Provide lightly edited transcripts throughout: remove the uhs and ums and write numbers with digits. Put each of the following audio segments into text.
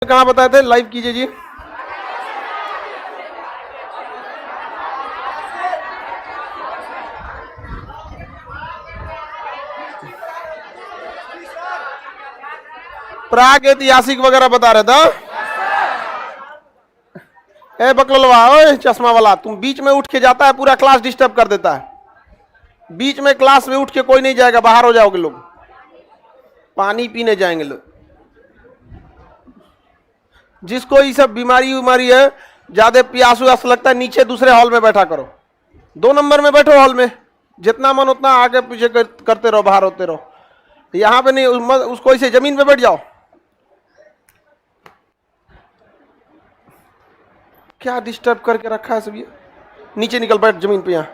कहाँ बताए थे? लाइव कीजिए जी। प्राग ऐतिहासिक वगैरह बता रहे था। ए बकलवा, ओए चश्मा वाला, तुम बीच में उठ के जाता है, पूरा क्लास डिस्टर्ब कर देता है। बीच में क्लास में उठ के कोई नहीं जाएगा, बाहर हो जाओगे लोग, पानी पीने जाएंगे लोग। जिसको ये सब बीमारी है, ज्यादा प्यास व्यास लगता है, नीचे दूसरे हॉल में बैठा करो, 2 नंबर में बैठो हॉल में, जितना मन उतना आगे पीछे करते रहो, बाहर होते रहो। यहां पे नहीं, उसको ऐसे जमीन पे बैठ जाओ। क्या डिस्टर्ब करके रखा है सब ये। नीचे निकल बैठ जमीन पे। यहां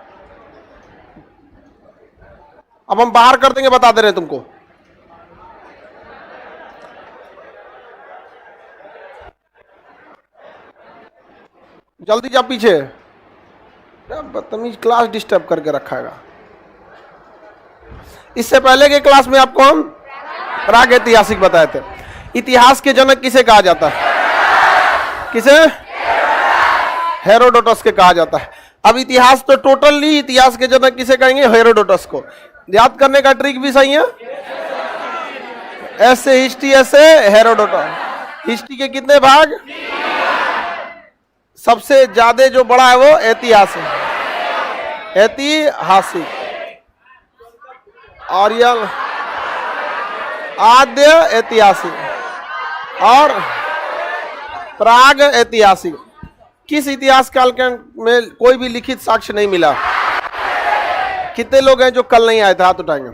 अब हम बाहर कर देंगे, बता दे रहे हैं तुमको। जल्दी जा पीछे। क्या बदतमीज क्लास डिस्टर्ब करके रखाएगा। इससे पहले के क्लास में आपको हम प्राग ऐतिहासिक बताए थे। इतिहास के जनक किसे कहा जाता है? किसे? हेरोडोटस के कहा जाता है। अब इतिहास तो टोटली, इतिहास के जनक किसे कहेंगे? हेरोडोटस को। याद करने का ट्रिक भी सही है। एस से हिस्ट्री, एस से हेरोडोटस। हिस्ट्री के कितने भाग? सबसे ज्यादा जो बड़ा है वो ऐतिहासिक, ऐतिहासिक। और यह आद्य ऐतिहासिक और प्राग ऐतिहासिक। किस इतिहास काल में कोई भी लिखित साक्ष्य नहीं मिला? कितने लोग हैं जो कल नहीं आए थे? हाथ उठाएंगे।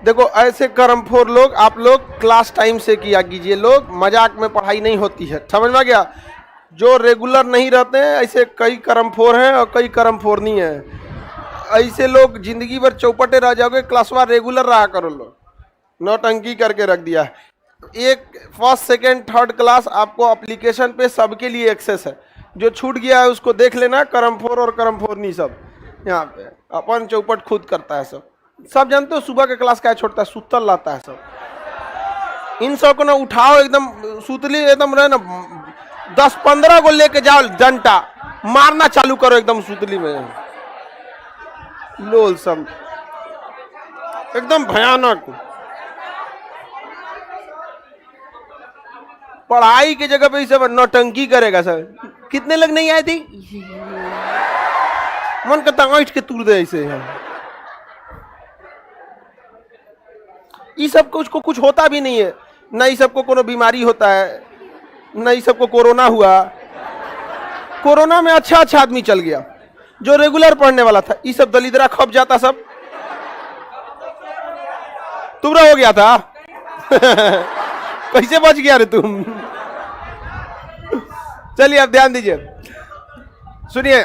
देखो ऐसे कर्मखोर लोग, आप लोग क्लास टाइम से किया कीजिए। लोग मजाक में पढ़ाई नहीं होती है, समझ में आ गया? जो रेगुलर नहीं रहते हैं, ऐसे कई कर्मखोर हैं और कई कर्मखोर नहीं है। ऐसे लोग जिंदगी भर चौपटे रह जाओगे। क्लासवा रेगुलर रहा करो। लोग नौटंकी करके रख दिया है। एक फर्स्ट सेकेंड थर्ड क्लास आपको एप्लीकेशन पे सबके लिए एक्सेस है। जो छूट गया है उसको देख लेना। कर्मखोर और कर्मखोरनी सब यहाँ पे अपन चौपट खुद करता है। सब जानते हो सुबह के क्लास क्या छोड़ता है? सुतल रहता है सब। इन सब को ना उठाओ, एकदम सुतली एकदम रहे ना, 10-15 को लेके जाओ, डंटा मारना चालू करो एकदम सुतली में। लोल सब एकदम भयानक। पढ़ाई की जगह पे ये सब नौटंकी करेगा सर। कितने लोग नहीं आए थे? मन करता ऐठ के तूर दे ऐसे। ये सब कुछ होता भी नहीं है। न ये सबको कोनो बीमारी होता है, न ये सबको कोरोना हुआ। कोरोना में अच्छा आदमी चल गया जो रेगुलर पढ़ने वाला था। ये सब दलिद्रा खप जाता सब। तुमरा हो गया था। कैसे बच गया रे तुम? चलिए अब ध्यान दीजिए, सुनिए।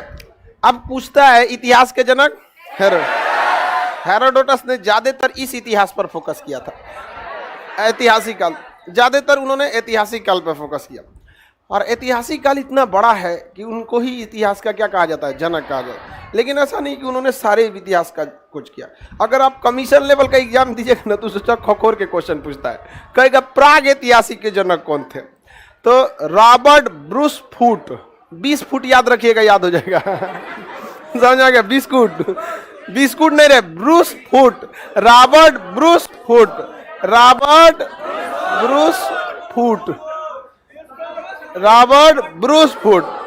अब पूछता है इतिहास के जनक हेरोडोटस ने ज्यादातर इस इतिहास पर फोकस किया था, ऐतिहासिक काल। ज्यादातर उन्होंने ऐतिहासिक काल पर फोकस किया। और ऐतिहासिक काल इतना बड़ा है कि उनको ही इतिहास का क्या कहा जाता है? जनक कहा जाता है। लेकिन ऐसा नहीं कि उन्होंने सारे इतिहास का कुछ किया। अगर आप कमीशन लेवल का एग्जाम दीजिएगा ना तो सोचा खखोर के क्वेश्चन पूछता है, कहेगा प्राग ऐतिहासिक के जनक कौन थे? तो रॉबर्ट ब्रूस फूट। 20 फुट याद रखिएगा, याद हो जाएगा। समझ आ गया? बिस्कुट नहीं रे, Bruce Foote. Robert Bruce Foote. Robert Bruce Foote. Robert Bruce Foote.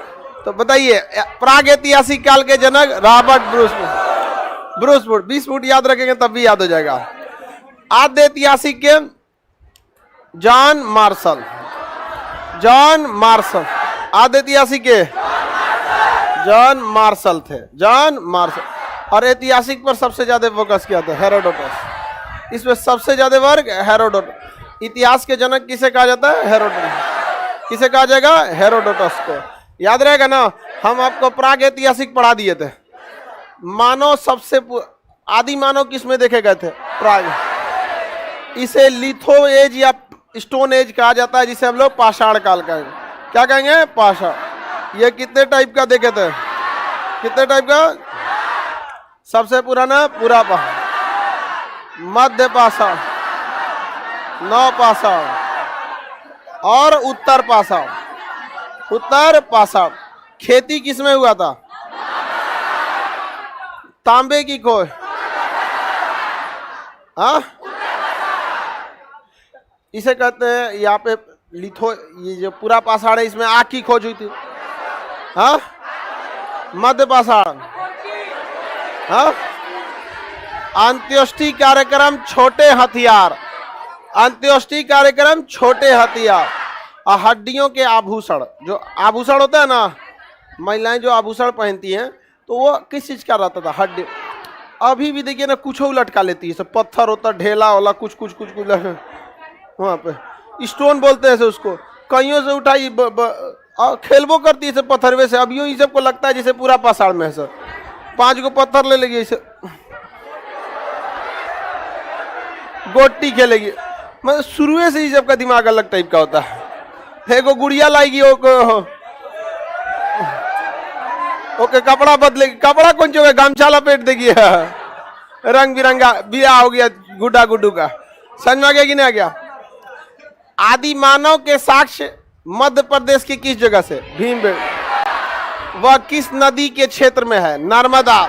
तो बताइए प्राग ऐतिहासिक काल के जनक रॉबर्ट ब्रूस फूट। 20 फुट याद रखेंगे तब भी याद हो जाएगा। आद्य ऐतिहासिक के जॉन मार्शल। जॉन मार्शल आद्य ऐतिहासिक के जॉन मार्शल थे। John Marshall. और ऐतिहासिक पर सबसे ज्यादा फोकस किया था हेरोडोटस। इसमें सबसे ज्यादा वर्ग हेरोडोटस। इतिहास के जनक किसे कहा जाता है? हेरोडोटस। किसे कहा जाएगा? हेरोडोटस को। याद रहेगा ना? हम आपको प्राग ऐतिहासिक पढ़ा दिए थे। मानव सबसे आदि मानव किसमें देखे गए थे? प्राग। इसे लिथो एज या स्टोन एज कहा जाता है, जिसे हम लोग पाषाण काल कहेंगे। क्या कहेंगे? पाषाण। ये कितने टाइप का देखे थे? कितने टाइप का? सबसे पुराना पूरा पाषाण, मध्य पाषाण, नव पाषाण और उत्तर पाषाण। उत्तर पाषाण। खेती किसमें हुआ था? तांबे की खोज। हाँ, इसे कहते हैं यहाँ पे लिथो, ये जो पूरा पाषाण है इसमें आग की खोज हुई थी। हाँ, मध्य पाषाण। हाँ, अंत्येष्टि कार्यक्रम छोटे हथियार। अंत्येष्टि कार्यक्रम छोटे हथियार। और हड्डियों के आभूषण, जो आभूषण होता है ना, महिलाएं जो आभूषण पहनती हैं तो वो किस चीज का रहता था? हड्डी। अभी भी देखिए ना, कुछ लटका लेती है, सब पत्थर होता, ढेला वाला कुछ कुछ कुछ कुछ वहां पे स्टोन बोलते हैं उसको, कईयों से उठाई खेलबो करती है पत्थरवे से। अभी ये सबको लगता है जैसे पूरा पाषाण में है सर। 5 को पत्थर ले लेगी इसे, गोटी खेलेगी। मतलब शुरू से ही सबका दिमाग अलग टाइप का होता है। एगो गुड़िया लाएगी, ओके कपड़ा बदलेगी। कपड़ा कौन चुका, गामछा लपेट देगी, रंग बिरंगा बिया हो गया गुड्डा गुड्डू का। समझ में आ गया कि नहीं आ गया? आदि मानव के साक्ष्य मध्य प्रदेश की किस जगह से? भीमबेटका। वह किस नदी के क्षेत्र में है? नर्मदा।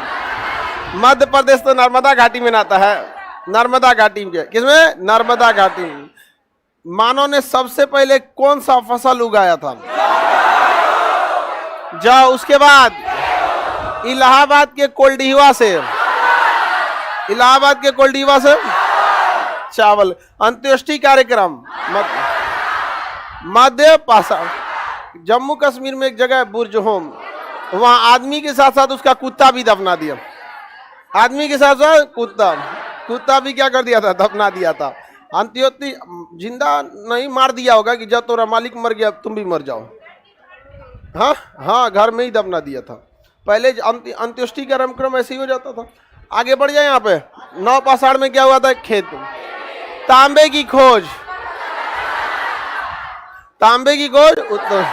मध्य प्रदेश तो नर्मदा घाटी में आता है। नर्मदा घाटी में, किसमें? नर्मदा घाटी में। मानव ने सबसे पहले कौन सा फसल उगाया था? जाओ, उसके बाद इलाहाबाद के कोल्डीवा से, इलाहाबाद के कोल्डीवा से चावल। अंत्येष्टि कार्यक्रम मध्य पाषाण। जम्मू कश्मीर में एक जगह है बुर्ज होम, वहां आदमी के साथ साथ उसका कुत्ता भी दफना दिया। आदमी के साथ साथ कुत्ता भी क्या कर दिया था? दफना दिया था। अंत्योष्टि जिंदा नहीं मार दिया होगा कि जब तुम्हारा मालिक मर गया तुम भी मर जाओ। हाँ हाँ, घर में ही दफना दिया था। पहले अंत्येष्टि का कार्यक्रम ऐसे ही हो जाता था। आगे बढ़ जाए। यहाँ पे 9 पाषाण में क्या हुआ था? खेत। तांबे की खोज। तांबे की खोज उत्तर।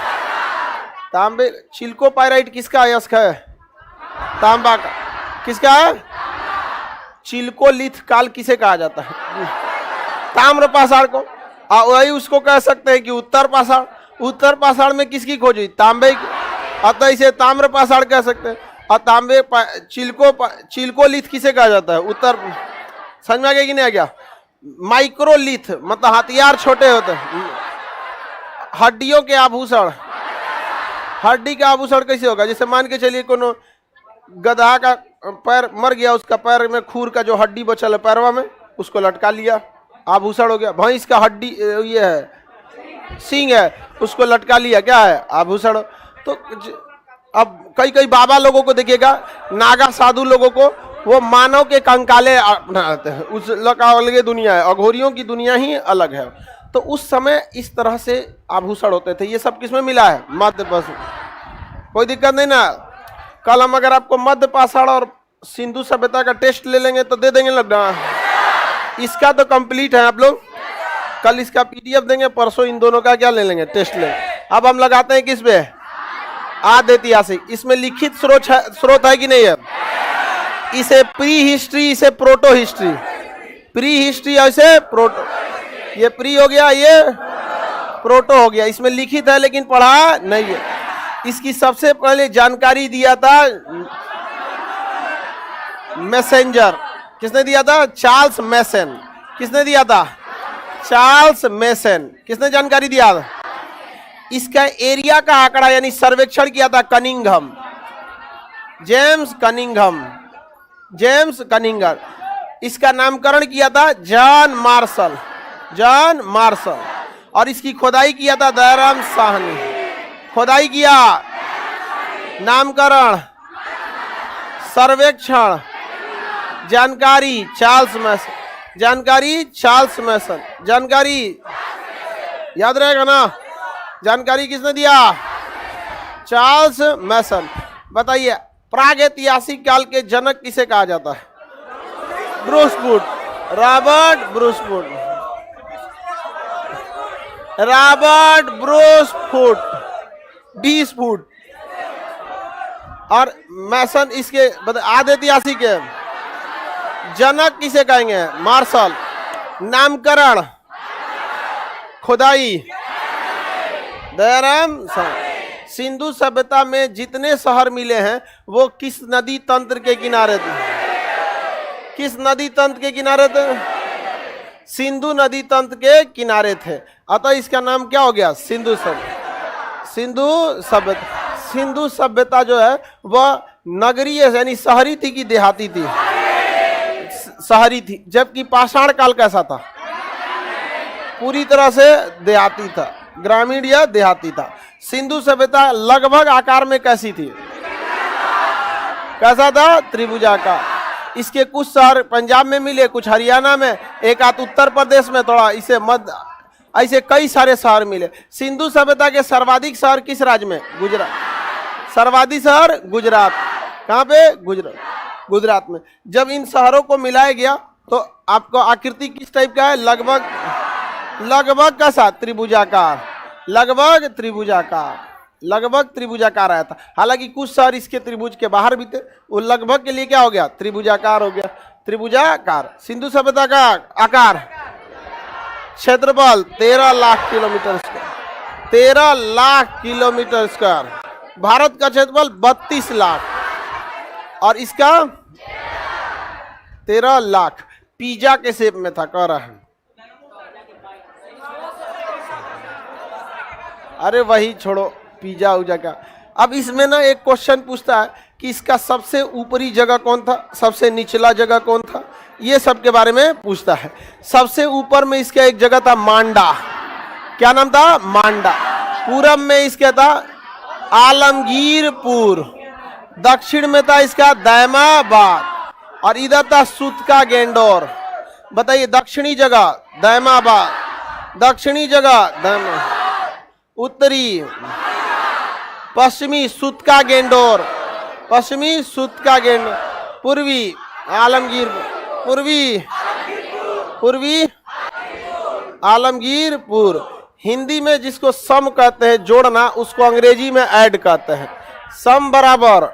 तांबे चिल्को पायराइट किसका अयस्क है? तांबा का। किसका है? चिल्को लिथ काल किसे कहा जाता है? ताम्र पाषाण को। वही उसको कह सकते हैं कि उत्तर पाषाण। उत्तर पाषाण में किसकी खोज हुई? तांबे की। अतः इसे ताम्र पाषाण कह सकते हैं। और तांबे चिल्को लिथ किसे कहा जाता है? उत्तर। समझ में आ गया कि नहीं आ गया? माइक्रोलिथ मतलब हथियार छोटे होते हैं। हड्डियों के आभूषण। हड्डी का आभूषण कैसे होगा? जैसे मान के चलिए कोनो गधा का पैर मर गया, उसका पैर में खूर का जो हड्डी बचल है पैरवा में, उसको लटका लिया, आभूषण हो गया। भैंस का हड्डी ये है, सींग है, उसको लटका लिया, क्या है? आभूषण। तो अब कई बाबा लोगों को देखिएगा, नागा साधु लोगों को, वो मानव के कंकाले बनाते हैं। उस अलग दुनिया है, अघोरियों की दुनिया ही अलग है। तो उस समय इस तरह से आभूषण होते थे। ये सब किसमें मिला है? मध्य पाषाण। कोई दिक्कत नहीं ना? कल हम अगर आपको मध्य पाषाण और सिंधु सभ्यता का टेस्ट ले लेंगे तो दे देंगे लगना। इसका तो कंप्लीट है आप लोग। कल इसका पीडीएफ देंगे, परसों इन दोनों का क्या ले लेंगे? टेस्ट लेंगे। अब हम लगाते हैं किस पे? आदि ऐतिहासिक। इसमें लिखित स्रोत है कि नहीं है? इसे प्री हिस्ट्री, इसे प्रोटो हिस्ट्री। प्री हिस्ट्री और इसे प्रोटो। ये प्री हो गया, ये प्रोटो हो गया। इसमें लिखित है लेकिन पढ़ा नहीं है। इसकी सबसे पहले जानकारी दिया था मैसेंजर। किसने दिया था? चार्ल्स मैसन। किसने दिया था? चार्ल्स मैसन। किसने जानकारी दिया था? इसका एरिया का आंकड़ा यानी सर्वेक्षण किया था Cunningham, James Cunningham. James Cunningham. इसका नामकरण किया था जॉन मार्शल। John Marshall. और इसकी खुदाई किया था दयाराम साहनी। खुदाई किया, नामकरण, सर्वेक्षण, जानकारी चार्ल्स मैसन। जानकारी चार्ल्स मैसन। जानकारी याद रहेगा ना? जानकारी किसने दिया? चार्ल्स मैसन। बताइए, प्रागैतिहासिक काल के जनक किसे कहा जाता है? Bruce would. Robert Bruce would. Robert Bruce would 20 foot. और मैसन इसके आदि ऐतिहासिक है। जनक किसे कहेंगे? मार्शल। नामकरण, खुदाई, दयाराम सिंधु सभ्यता में जितने शहर मिले हैं वो किस नदी तंत्र के किनारे थे? किस नदी तंत्र के किनारे थे? सिंधु नदी तंत्र के किनारे थे, अतः इसका नाम क्या हो गया? सिंधु सभ्यता। सिंधु सभ्यता जो है वह नगरीय यानी शहरी थी कि देहाती थी? शहरी थी। जबकि पाषाण काल कैसा था? पूरी तरह से देहाती था, ग्रामीण या देहाती था। सिंधु सभ्यता लगभग आकार में कैसी थी? कैसा था? त्रिभुजाकार। इसके कुछ शहर पंजाब में मिले, कुछ हरियाणा में, एक आध उत्तर प्रदेश में, थोड़ा इसे मध्य, ऐसे कई सारे शहर मिले। सिंधु सभ्यता के सर्वाधिक शहर किस राज्य में? गुजरात। सर्वाधिक शहर गुजरात। कहाँ पे? गुजरात में। जब इन शहरों को मिलाया गया तो आपको आकृति किस टाइप का है? लगभग कैसा? त्रिभुजाकार। लगभग त्रिभुजाकार आया था। हालांकि कुछ शहर इसके त्रिभुज के बाहर भी थे, वो लगभग के लिए क्या हो गया? त्रिभुजाकार हो गया। त्रिभुजाकार। सिंधु सभ्यता का आकार, क्षेत्रफल 13 lakh kilometre square. 13 lakh kilometre square. Bharat का क्षेत्रफल 32 लाख और इसका 13 लाख। पिज्जा के शेप में था, कह रहा है। अरे वही छोड़ो, पिज्जा उजा का। अब इसमें ना एक क्वेश्चन पूछता है कि इसका सबसे ऊपरी जगह कौन था, सबसे निचला जगह कौन था, ये सब के बारे में पूछता है। सबसे ऊपर में इसका एक जगह था मांडा। क्या नाम था? मांडा। पूरब में इसका था आलमगीरपुर। दक्षिण में था इसका दैमाबाद और इधर था सुतका गेंडोर। बताइए दक्षिणी जगह दैमाबाद, दक्षिणी जगह दैमाबाद, उत्तरी पश्चिमी सुतका गेंडोर, पश्चिमी सुतका गेंडोर, पूर्वी आलमगीर, पूर्वी आलमगीरपुर। हिंदी में जिसको सम कहते हैं, जोड़ना, उसको अंग्रेजी में ऐड कहते हैं। सम बराबर।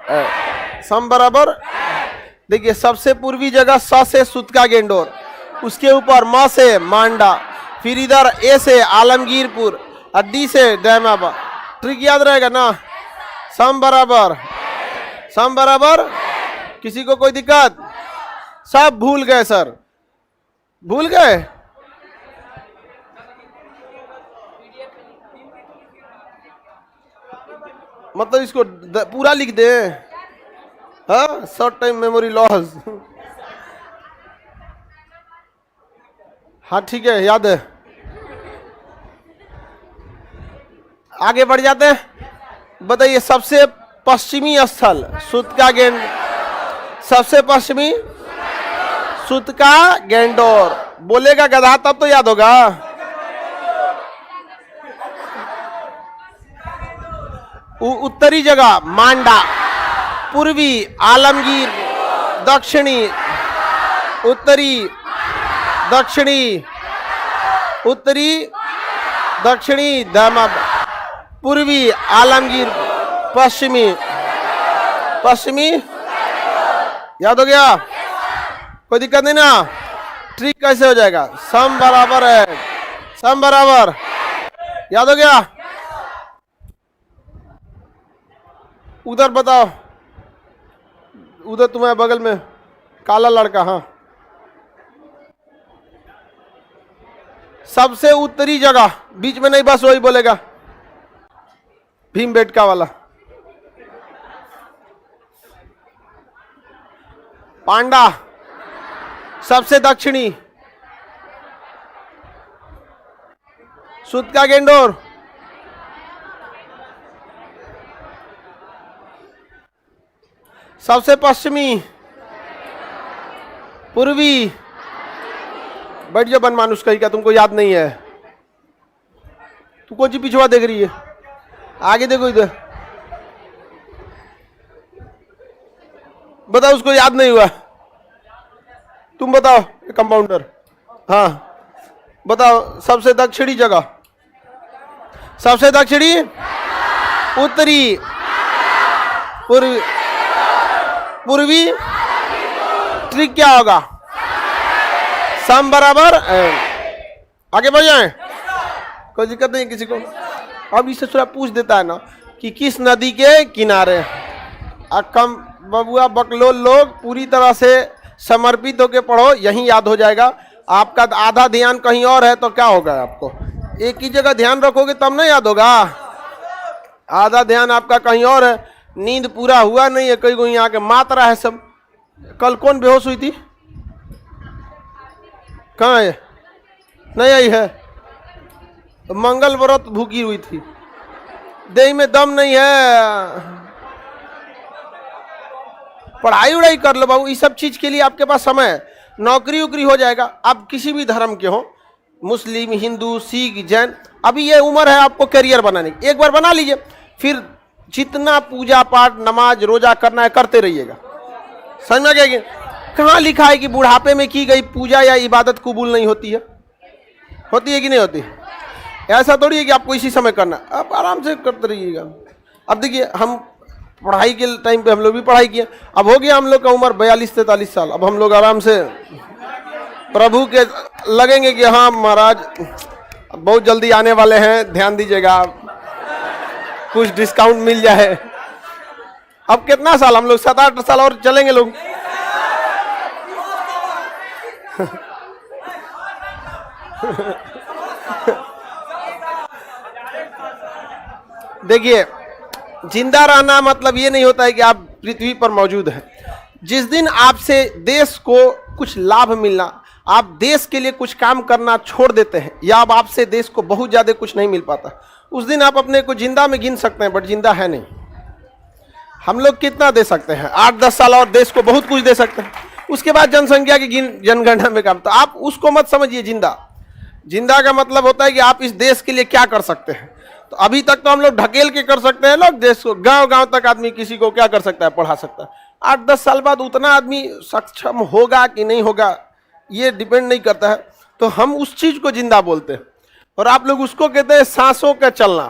देखिए सबसे पूर्वी जगह स से सुतका गेंडोर, उसके ऊपर म से मांडा, फिर इधर ए से आलमगीरपुर और डी से दैमाबाद। ट्रिक याद रहेगा ना? सम बराबर। किसी को कोई दिक्कत? सब भूल गए सर? भूल गए? मतलब इसको पूरा लिख दे? हाँ, शॉर्ट टाइम मेमोरी लॉस। हाँ ठीक है, याद है। आगे बढ़ जाते हैं। बताइए सबसे पश्चिमी स्थल सुतका गेंड, सबसे पश्चिमी सुतका गेंडोर। बोलेगा गधा तब तो याद होगा। उत्तरी जगह मांडा, पूर्वी आलमगीर, दक्षिणी उत्तरी, दक्षिणी दैमाबाद, पूर्वी आलमगीर, पश्चिमी याद हो गया? कोई दिक्कत नहीं ना? ट्रिक कैसे हो जाएगा? सम बराबर है, सम बराबर। याद हो गया? उधर बताओ, उधर तुम्हारे बगल में काला लड़का। हाँ, सबसे उत्तरी जगह, बीच में नहीं, बस वही बोलेगा, भीमबेटका वाला। पांडा। सबसे दक्षिणी सुतका गेंडोर। सबसे पश्चिमी पूर्वी। बैठ जाओ बनमानुष कहीं का, तुमको याद नहीं है? तू कौन सी पिछवा देख रही है? आगे देखो इधर। बताओ, उसको याद नहीं हुआ? तुम बताओ कंपाउंडर। हाँ बताओ, सबसे दक्षिणी जगह, सबसे दक्षिणी, उत्तरी, पूर्वी। ट्रिक क्या होगा? सम बराबर। आगे बढ़ जाए, कोई दिक्कत नहीं किसी को? अब इससे थोड़ा पूछ देता है ना कि किस नदी के किनारे। कम बबुआ बकलोल लोग पूरी तरह से समर्पित होकर पढ़ो, यहीं याद हो जाएगा। आपका आधा ध्यान कहीं और है तो क्या होगा, आपको एक ही जगह ध्यान रखोगे तब ना याद होगा। आधा ध्यान आपका कहीं और है, नींद पूरा हुआ नहीं है, कहीं कोई यहाँ के मात्रा है सब। कल कौन बेहोश हुई थी, कहाँ है, नहीं आई है। मंगल व्रत भूखी हुई थी, देह में दम नहीं है। पढ़ाई उड़ाई कर लो बाबू, इस सब चीज के लिए आपके पास समय है। नौकरी उकरी हो जाएगा, आप किसी भी धर्म के हो, मुस्लिम, हिंदू, सिख, जैन। अभी ये उम्र है आपको करियर बनाने की, एक बार बना लीजिए, फिर जितना पूजा पाठ नमाज रोजा करना है करते रहिएगा। समझ में गए? कहाँ लिखा है कि बुढ़ापे में की गई पूजा या इबादत कबूल नहीं होती है? होती है कि नहीं होती? ऐसा थोड़ी है कि आपको इसी समय करना, आप आराम से करते रहिएगा। अब देखिए, हम पढ़ाई के टाइम पे हम लोग भी पढ़ाई किए, अब हो गया हम लोग का उम्र 42-43 साल, अब हम लोग आराम से प्रभु के लगेंगे कि हाँ महाराज बहुत जल्दी आने वाले हैं, ध्यान दीजिएगा, कुछ डिस्काउंट मिल जाए। अब कितना साल हम लोग, 7-8 साल और चलेंगे लोग। देखिए, जिंदा रहना मतलब ये नहीं होता है कि आप पृथ्वी पर मौजूद हैं। जिस दिन आपसे देश को कुछ लाभ मिलना, आप देश के लिए कुछ काम करना छोड़ देते हैं, या अब आपसे देश को बहुत ज्यादा कुछ नहीं मिल पाता, उस दिन आप अपने को जिंदा में गिन सकते हैं, बट जिंदा है नहीं। हम लोग कितना दे सकते हैं? 8-10 साल और देश को बहुत कुछ दे सकते हैं, उसके बाद जनसंख्या की जनगणना में काम। तो आप उसको मत समझिए जिंदा। जिंदा का मतलब होता है कि आप इस देश के लिए क्या कर सकते हैं। तो अभी तक तो हम लोग ढकेल के कर सकते हैं लोग देश को, गांव गांव तक आदमी किसी को क्या कर सकता है, पढ़ा सकता है। 8-10 साल बाद उतना आदमी सक्षम होगा कि नहीं होगा ये डिपेंड नहीं करता है। तो हम उस चीज को जिंदा बोलते हैं, और आप लोग उसको कहते हैं सांसों का चलना,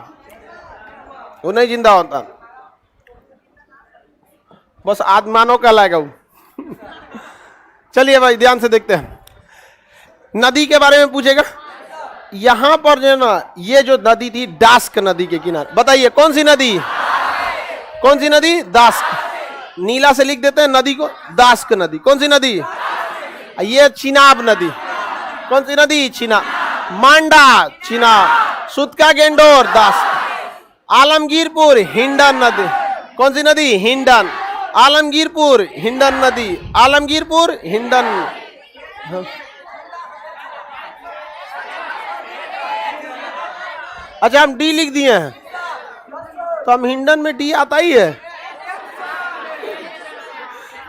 वो नहीं जिंदा होता, बस आत्मानों का लाएगा वो। चलिए भाई ध्यान से देखते हैं, नदी के बारे में पूछेगा। यहां पर जो ना, ये जो नदी थी डास्क नदी के किनारे, बताइए कौन सी नदी? कौन सी नदी? दास्क। नीला से लिख देते हैं नदी को, दास्क नदी। कौन सी नदी? ये चिनाब नदी। कौन सी नदी? चिनाब। मांडा चिनाब, सुतका गेंडोर दास्क। आलमगीरपुर हिंडन नदी। कौन सी नदी? हिंडन। आलमगीरपुर हिंडन नदी, आलमगीरपुर हिंडन। अच्छा, हम डी लिख दिए हैं, तो हम हिंडन में डी आता ही है,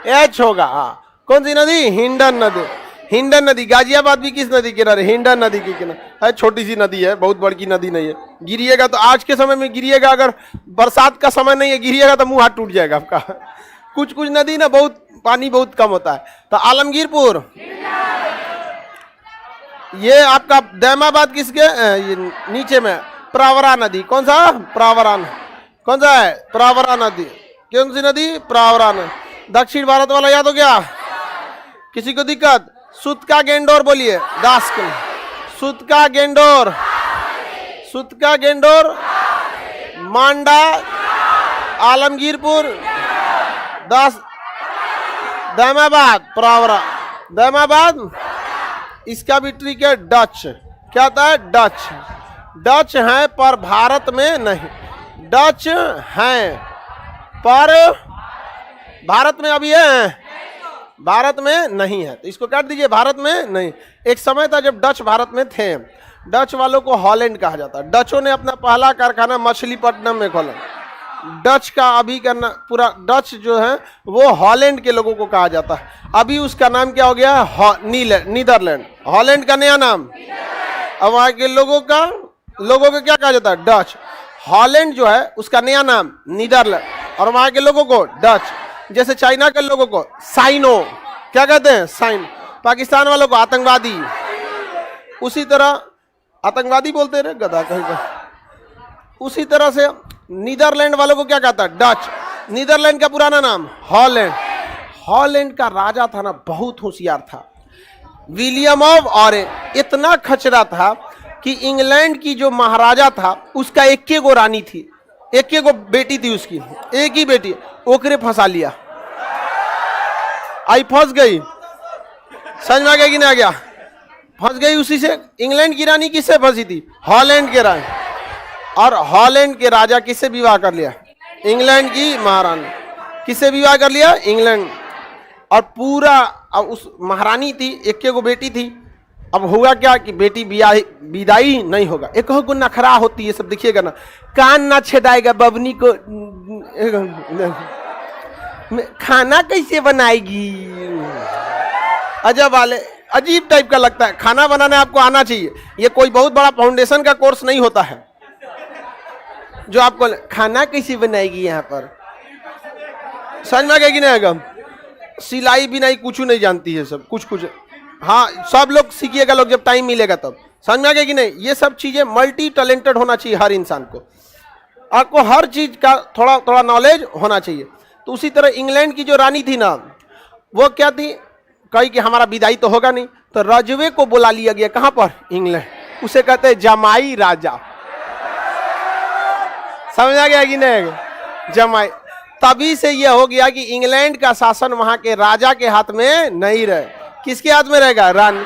एच होगा। हाँ, कौन सी नदी? हिंडन नदी। हिंडन नदी। गाजियाबाद भी किस नदी के किनारे? हिंडन नदी के किनारे। छोटी सी नदी है, बहुत बड़ी नदी नहीं है। गिरिएगा तो आज के समय में गिरिएगा, अगर बरसात का समय नहीं है गिरिएगा तो मुंह हाथ टूट जाएगा आपका। कुछ कुछ नदी ना बहुत पानी बहुत कम होता है। तो आलमगीरपुर, ये आपका दैमाबाद किसके ये नीचे में? प्रावरा नदी। कौन सा? प्रावरा। कौन सा है? प्रावरा नदी। कौन सी नदी? प्रावरा नदी। दक्षिण भारत वाला याद हो गया? किसी को दिक्कत? सुतका गेंडोर बोलिए, दास्क। सुतका गेंडोर, सुतका गेंडोर, मांडा, आलमगीरपुर, दास, दैमाबाद, प्रावरा। दैमाबाद इसका भी ट्रिक है, डच। क्या था? डच। डच है पर भारत में नहीं। डच हैं पर भारत में अभी है, भारत में नहीं है, तो इसको काट दीजिए, भारत में नहीं। एक समय था जब डच भारत में थे। डच वालों को हॉलैंड कहा जाता है। डचों ने अपना पहला कारखाना मछलीपट्टनम में खोला। डच का अभी का पूरा डच जो है वो हॉलैंड के लोगों को कहा जाता है। अभी उसका नाम क्या हो गया? नीदरलैंड। हॉलैंड का नया नाम। अब वहां के लोगों को क्या कहा जाता है? डच। हॉलैंड जो है उसका नया नाम नीदरलैंड, और वहां के लोगों को डच। जैसे चाइना के लोगों को साइनो, क्या कहते हैं? साइन। पाकिस्तान वालों को आतंकवादी, उसी तरह आतंकवादी बोलते रहे गधा कहीं। उसी तरह से नीदरलैंड वालों को क्या कहता है? डच। नीदरलैंड का पुराना नाम हॉलैंड। हॉलैंड का राजा था ना, बहुत होशियार था, विलियम ऑफ ऑरेंज। इतना खचरा था कि इंग्लैंड की जो महाराजा था उसका एक गो रानी थी, एक गो बेटी थी उसकी, एक ही बेटी, ओकरे फंसा लिया। आई फंस गई, समझ में आ गया कि नहीं आ गया? फंस गई उसी से। इंग्लैंड की रानी किससे फंसी थी? हॉलैंड के रानी। और हॉलैंड के राजा किससे विवाह कर लिया? इंग्लैंड की महारानी। किससे विवाह कर लिया? इंग्लैंड। और पूरा, अब उस महारानी थी, एक गो बेटी थी। अब हुआ क्या कि बेटी विदाई नहीं होगा, एक को नखरा होती है, सब देखिएगा ना, कान ना छेदाएगा बबनी को, खाना कैसे बनाएगी, अजब वाले, अजीब टाइप का लगता है। खाना बनाने आपको आना चाहिए, ये कोई बहुत बड़ा फाउंडेशन का कोर्स नहीं होता है जो आपको खाना कैसे बनाएगी यहाँ पर। समझ में आ गया कि नहीं आएगा? सिलाई बिनाई कुछ नहीं जानती है, सब कुछ कुछ, हाँ सब लोग सीखिएगा लोग जब टाइम मिलेगा तब। समझ में आ गया कि नहीं? ये सब चीजें मल्टी टैलेंटेड होना चाहिए हर इंसान को, आपको हर चीज का थोड़ा थोड़ा नॉलेज होना चाहिए। तो उसी तरह इंग्लैंड की जो रानी थी ना, वो क्या थी, कही कि हमारा विदाई तो होगा नहीं, तो रजवे को बुला लिया गया। कहां पर? इंग्लैंड। उसे कहते हैं जमाई राजा। समझ आ गया कि नहीं? जमाई। तभी से यह हो गया कि इंग्लैंड का शासन वहां के राजा के हाथ में नहीं रहे, किसके हाथ में रहेगा? रानी।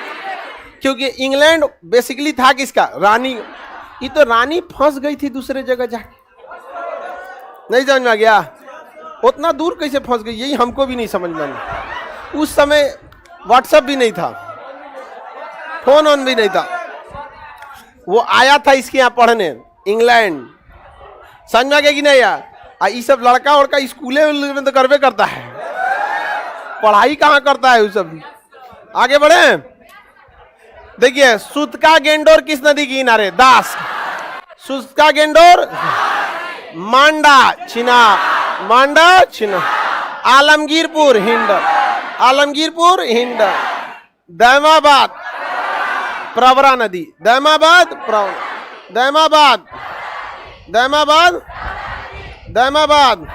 क्योंकि इंग्लैंड बेसिकली था किसका? रानी। ये तो रानी फंस गई थी दूसरे जगह जाके, नहीं समझ में आ गया? उतना दूर कैसे फंस गई, यही हमको भी नहीं समझ में आया। उस समय व्हाट्सएप भी नहीं था, फोन ऑन भी नहीं था। वो आया था इसके यहाँ पढ़ने, इंग्लैंड। समझ में आ गया कि नहीं यार? ये सब लड़का वड़का स्कूले में तो करवे करता है, पढ़ाई कहाँ करता है वो सब। आगे बढ़े, देखिए सुतका गेंडोर किस नदी के किनारे? दास। सुतका गेंडोर मांडा चिनाब, मांडा चिनाब। आलमगीरपुर हिंडर, आलमगीरपुर हिंडर। दैमाबाद प्रवरा नदी, दैमाबाद प्रवरा, दैमाबाद, दैमाबाद, दैमाबाद।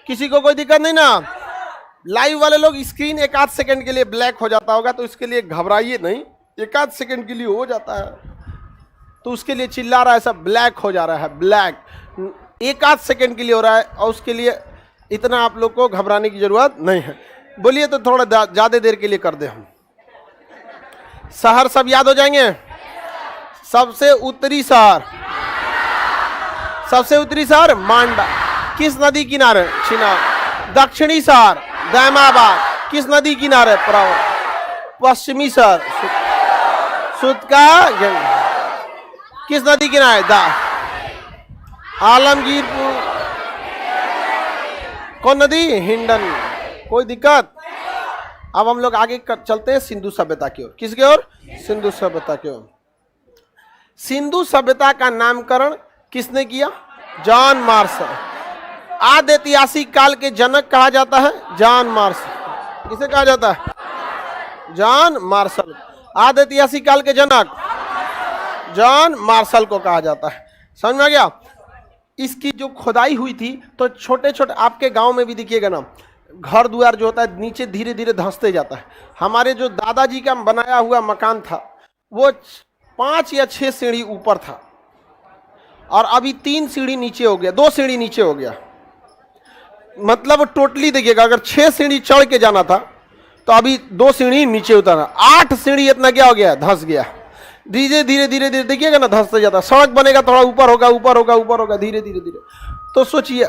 किसी को कोई दिक्कत नहीं ना? लाइव वाले लोग स्क्रीन एक आध सेकंड के लिए ब्लैक हो जाता होगा, तो इसके लिए घबराइए नहीं, एक आध सेकंड के लिए हो जाता है, तो उसके लिए चिल्ला रहा है सब, ब्लैक हो जा रहा है, ब्लैक एक आध सेकंड के लिए हो रहा है, और उसके लिए इतना आप लोग को घबराने की जरूरत नहीं है। बोलिए तो थोड़ा ज्यादा देर के लिए कर दे हम। शहर सब याद हो जाएंगे। सबसे उत्तरी शहर, सबसे उत्तरी शहर मांडा, किस नदी किनारे? चिनाब। दक्षिणी शहर दैमाबाद, किस नदी किनारे? प्रवरा। पश्चिमी शहर सुतका किस नदी किनारे? दास। आलमगीरपुर कौन नदी? हिंडन। कोई दिक्कत? अब हम लोग आगे चलते हैं सिंधु सभ्यता की ओर। किसके ओर? सिंधु सभ्यता की ओर। सिंधु सभ्यता का नामकरण किसने किया? John Marshall. आद्य ऐतिहासिक काल के जनक कहा जाता है जॉन मार्शल। किसे कहा जाता है? John Marshall. आद्य ऐतिहासिक काल के जनक जॉन मार्शल को कहा जाता है। समझ में आ गया? इसकी जो खुदाई हुई थी, तो छोटे छोटे आपके गांव में भी दिखिएगा ना, घर द्वार जो होता है नीचे धीरे धीरे धंसते जाता है। हमारे जो दादाजी का बनाया हुआ मकान था, वो 5 या 6 सीढ़ी ऊपर था, और अभी 3 सीढ़ी नीचे हो गया, 2 सीढ़ी नीचे हो गया। मतलब टोटली देखिएगा, अगर 6 सीढ़ी चढ़ के जाना था तो अभी 2 सीढ़ी नीचे उतरा, 8 सीढ़ी इतना क्या हो गया? धंस गया। धीरे धीरे धीरे धीरे देखिएगा ना, धंसते जाता। सड़क बनेगा, थोड़ा ऊपर होगा, ऊपर होगा, ऊपर होगा, धीरे धीरे धीरे। तो सोचिए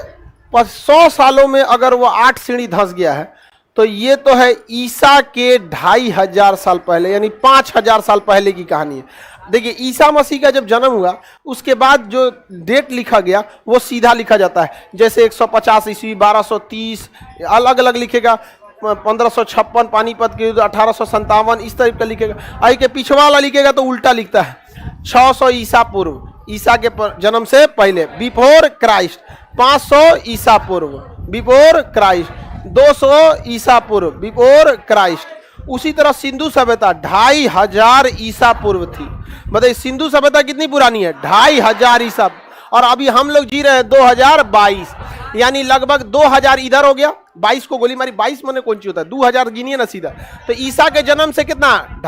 100 सालों में अगर वो 8 सीढ़ी धंस गया है, तो ये तो है ईसा के 2500 साल पहले, यानी 5000 साल पहले की कहानी है। देखिए ईसा मसीह का जब जन्म हुआ, उसके बाद जो डेट लिखा गया वो सीधा लिखा जाता है। जैसे 150 ईस्वी, 1230, अलग अलग लिखेगा। 1556 पानीपत के युद्ध, 1857, इस टाइप का लिखेगा। आई के पिछवा वाला लिखेगा तो उल्टा लिखता है। 600 ईसा पूर्व, ईसा के जन्म से पहले, बिफोर क्राइस्ट। 500 ईसा पूर्व, बिफोर क्राइस्ट। 200 ईसा पूर्व, बिफोर क्राइस्ट। उसी तरह सिंधु सभ्यता 2500 ईसा पूर्व थी। बताइए सिंधु सभ्यता कितनी पुरानी है? 2500 ईसा। और अभी हम लोग जी रहे हैं 2022, यानी लगभग 2000 इधर हो गया। 22 को गोली मारी, 22 मने कौन सी होता है? 2000 गिनिए ना सीधा। तो ईसा के जन्म से कितना?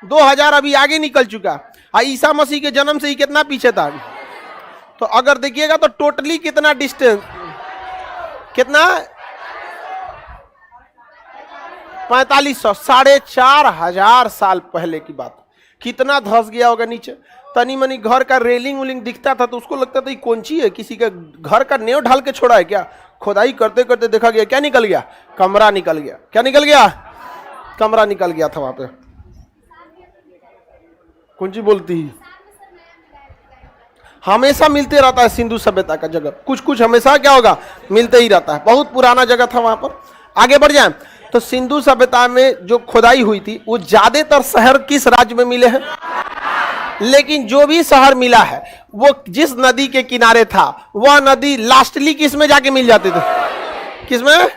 2000 अभी आगे निकल चुका। ईसा मसीह के जन्म से ही कितना पीछे था। तो अगर देखिएगा तो टोटली कितना डिस्टेंस, कितना 4500, 4500 साल पहले की बात। कितना धंस गया होगा नीचे। तनी मनी घर का रेलिंग उलिंग दिखता था तो उसको लगता था ये कौन सी है, किसी का घर का नेव ढाल के छोड़ा है क्या। खुदाई करते करते देखा गया क्या निकल गया, कमरा निकल गया। क्या निकल गया, कमरा निकल गया था वहां पे। कौन सी बोलती है, हमेशा मिलते रहता है सिंधु सभ्यता का जगह, कुछ कुछ हमेशा क्या होगा मिलते ही रहता है। बहुत पुराना जगह था वहां पर। आगे बढ़ जाए तो सिंधु सभ्यता में जो खुदाई हुई थी वो ज्यादातर शहर किस राज्य में मिले हैं, लेकिन जो भी शहर मिला है वो जिस नदी के किनारे था वह नदी लास्टली किस में जाके मिल जाते थे, किसमें।